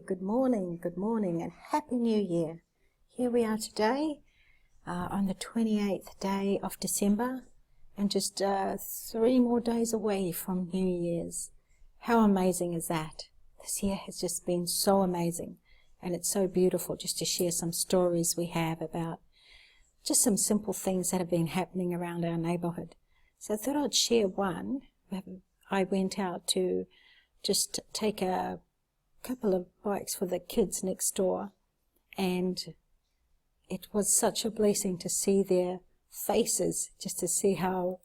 good morning, and Happy New Year. Here we are today on the 28th day of December and just 3 more days away from New Year's. How amazing is that? This year has just been so amazing, and it's so beautiful just to share some stories we have about just some simple things that have been happening around our neighbourhood. So I thought I'd share one. I went out to just take a couple of bikes for the kids next door, and it was such a blessing to see their faces, just to see how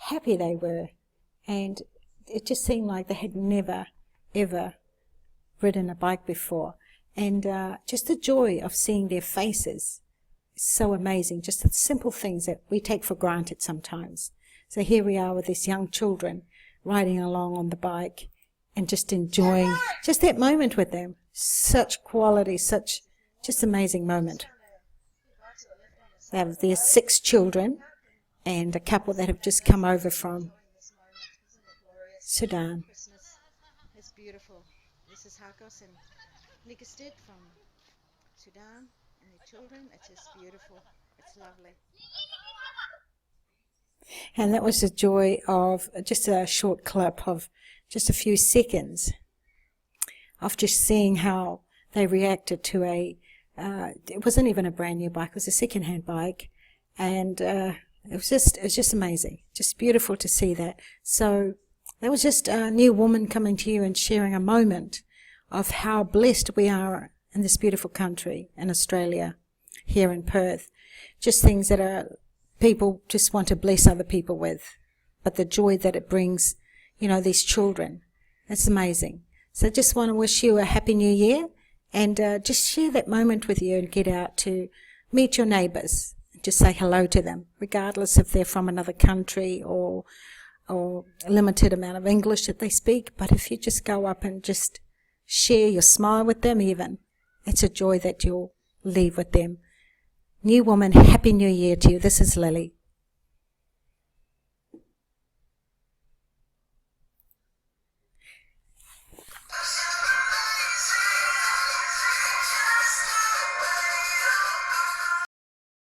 happy they were, and it just seemed like they had never ever ridden a bike before, and just the joy of seeing their faces is so amazing. Just the simple things that we take for granted sometimes. So here we are with these young children riding along on the bike and just enjoying just that moment with them. Such quality, such just amazing moment. They have their 6 children and a couple that have just come over from Sudan. It's beautiful. This is Hakos and Nikastit from Sudan and their children. It's just beautiful. It's lovely. And that was the joy of just a short clip of just a few seconds of just seeing how they reacted to it wasn't even a brand new bike, it was a second-hand bike, and it was just amazing, just beautiful to see that. So that was just a Niu Woman coming to you and sharing a moment of how blessed we are in this beautiful country in Australia, here in Perth. Just things that people just want to bless other people with, but the joy that it brings, these children, it's amazing. So I just want to wish you a Happy New Year, and just share that moment with you and get out to meet your neighbours. Just say hello to them, regardless if they're from another country or a limited amount of English that they speak. But if you just go up and just share your smile with them even, it's a joy that you'll leave with them. Niu Woman, Happy New Year to you. This is Lily.